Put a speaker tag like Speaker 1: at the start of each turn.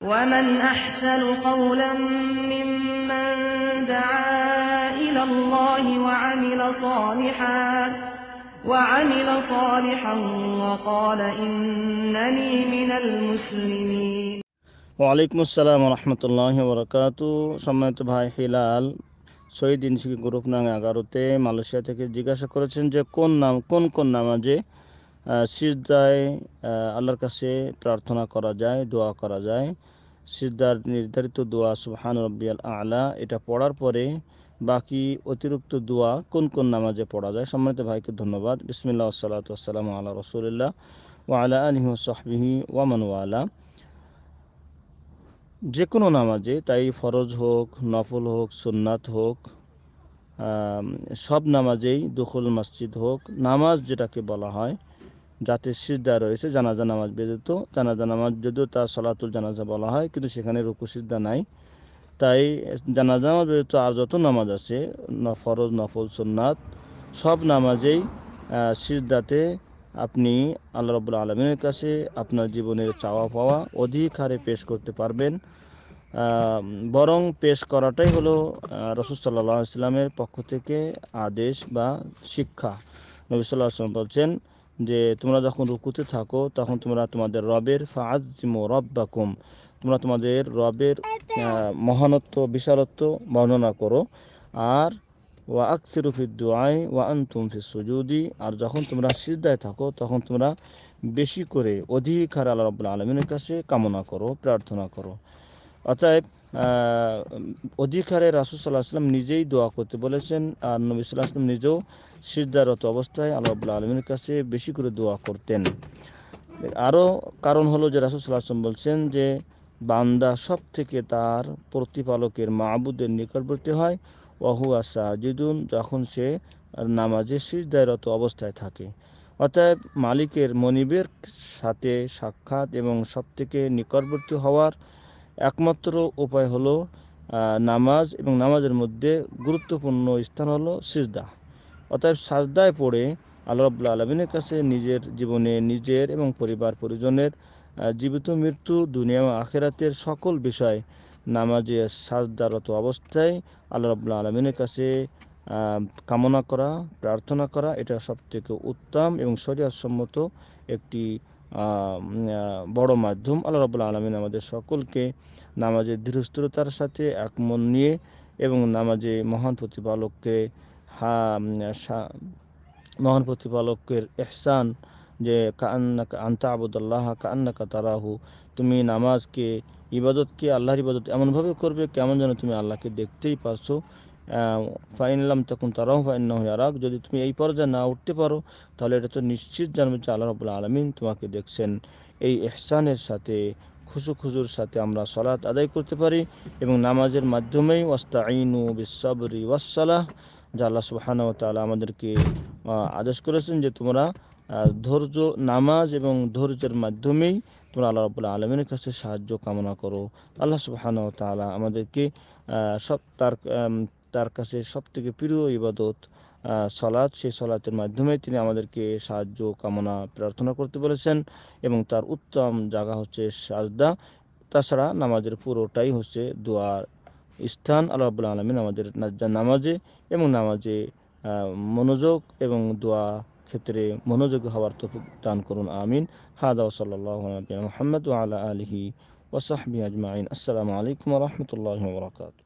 Speaker 1: ومن أحسن قولا ممن دعا إلى الله وعمل صالحا وقال إنني من المسلمين।
Speaker 2: ওয়ালাইকুম আসসালাম রহমতুল্লাহি ওবরাকাতু। সম্মানিত ভাই হিলাল শহীদ ইনসিকি গ্রুপ নং 11-তে মালয়েশিয়া থেকে জিজ্ঞাসা করেছেন যে কোন নামাজে সিজদায় আল্লাহর কাছে প্রার্থনা করা যায়, দোয়া করা যায়। সিজদার নির্ধারিত দোয়া সুবহান রাব্বিয়াল আ'লা এটা পড়ার পরে বাকি অতিরিক্ত দোয়া কোন নামাজে পড়া যায়। সম্মানিত ভাইকে ধন্যবাদ। বিসমিল্লাহ ওয়াসসালাতু ওয়াসসালামু আলা রাসূলিল্লাহ ওয়া আলা আলিহি ওয়া সাহবিহি ওয়া মান ওয়ালা। যে কোনো নামাজে, তাই ফরজ হোক, নফল হোক, সুন্নাত হোক, সব নামাজেই দুখুল মসজিদ হোক, নামাজ যেটাকে বলা হয় যাতে সিজদা রয়েছে, জানাজা নামাজ ব্যতীত। জানাজা নামাজ যদিও তার সলাতুল জানাজা বলা হয়, কিন্তু সেখানে রুকু সিজদা নাই। তাই জানাজা নামাজ ব্যতীত আর যত নামাজ আছে, ফরজ, নফল, সুন্নাত, সব নামাজেই সিজদাতে আপনি আল্লাহ রাব্বুল আলামিনের কাছে আপনার জীবনের চাওয়া পাওয়া অধিক হারে পেশ করতে পারবেন। বরং পেশ করাটাই হলো রাসূল সাল্লাল্লাহু আলাইহি ওয়াসাল্লামের পক্ষ থেকে আদেশ বা শিক্ষা। নবী সাল্লাল্লাহু আলাইহি ওয়াসাল্লাম বলছেন যে তোমরা যখন রুকুতে থাকো তখন তোমরা তোমাদের রবের ফাআযিমু রাব্বাকুম, তোমরা তোমাদের রবের মহানত্ব, বিশালত্ব বর্ণনা করো। আর ওয়া আকসিরু ফিদ দুআই ওয়া আনতুম ফিস সুজুদি, আর যখন তোমরা সিজদায় থাকো তখন তোমরা বেশি করে অধিক হারে আল্লাহ রাব্বুল আলামিনের কাছে কামনা করো, প্রার্থনা করো। অতএব অধিক হারে রাসূল সাল্লাল্লাহু আলাইহি ওয়াসাল্লাম নিজেই দোয়া করতে বলেছেন, আর নবী সাল্লাল্লাহু আলাইহি ওয়াসাল্লাম নিজেও সিজদারত অবস্থায় আল্লাহ রাব্বুল আলামিনের কাছে বেশি করে দোয়া করতেন। আরও কারণ হলো যে রাসূল সাল্লাল্লাহু আলাইহি ওয়াসাল্লাম বলছেন যে বান্দা সব থেকে তার প্রতিপালকের মাবুদের নিকটবর্তী হয় ওয়া হুয়া সাজিদুন, যখন সে নামাজে সিজদায়রত অবস্থায় থাকে। অতএব মালিকের মনিবের সাথে সাক্ষাৎ এবং সব থেকে নিকটবর্তী হওয়ার একমাত্র উপায় হলো নামাজ, এবং নামাজের মধ্যে গুরুত্বপূর্ণ স্থান হলো সিজদা। অতএব সাজদায় পড়ে আল্লাহ রাব্বুল আলামিনের কাছে নিজের জীবনে, নিজের এবং পরিবার পরিজনের জীবিত মৃত্যু, দুনিয়া ও আখিরাতের সকল বিষয় নামাজে সাজদারত অবস্থায় আল্লাহ রাব্বুল আলামিনের কাছে কামনা করা, প্রার্থনা করা, এটা সবথেকে উত্তম এবং শরীয়তসম্মত একটি বড় মাধ্যম। আল্লাহ রাব্বুল আলামিন আমাদের সকলকে নামাজের ধীরস্থিরতার সাথে একমন নিয়ে এবং নামাজে মহান প্রতিপালকের ইহসান, যে কাআন্নাকা আনতা আবুদাল্লাহ কাআন্নাকা তারাহু, তুমি নামাজকে, ইবাদতকে, আল্লাহর ইবাদত এমনভাবে করবে কেমন যেন তুমি আল্লাহকে দেখতেই পারছো। ফাইন লাম তাকুন তারাহু ফাইন্নাহু ইয়ারাক, যদি তুমি এই পর্যায়ে না উঠতে পারো তাহলে এটা তো নিশ্চিত জানবে যে আল্লাহ রাব্বুল আলামিন তোমাকে দেখছেন। এই ইহসানের সাথে, খুজুর সাথে আমরা সালাত আদায় করতে পারি, এবং নামাজের মাধ্যমেই ওয়াস্তাঈনু বিস-সাবরি ওয়াস-সালাহ, যা আল্লাহ সুবহানাহু ওয়া তাআলা আমাদেরকে আদেশ করেছেন যে তোমরা ধৈর্য, নামাজ এবং ধৈর্যের মাধ্যমেই তোমরা আল্লাহ রাব্বুল আলামিনের কাছে সাহায্য কামনা করো। আল্লাহ সুবহানাহু ওয়া তাআলা আমাদেরকে সব তার কাছে সবথেকে প্রিয় ইবাদত সালাত, সেই সালাতের মাধ্যমে তিনি আমাদেরকে সাহায্য কামনা প্রার্থনা করতে বলেছেন, এবং তার উত্তম জায়গা হচ্ছে সাজদা। তাছাড়া নামাজের পুরোটাই হচ্ছে দোয়ার স্থান। আল্লাহ রাব্বুল আলামিন আমাদের নামাজে এবং নামাজে মনোযোগ এবং দোয়া ক্ষেত্রে মনোযোগী হওয়ার তৌফিক দান করুন, আমিন। হাদা ওয়া সাল্লাল্লাহু আলা মুহাম্মদ ওয়া আলা আলিহি ওয়া সাহবিহি আজমাইন। আসসালামু আলাইকুম ওয়া রাহমাতুল্লাহি ওয়া বারাকাতুহু।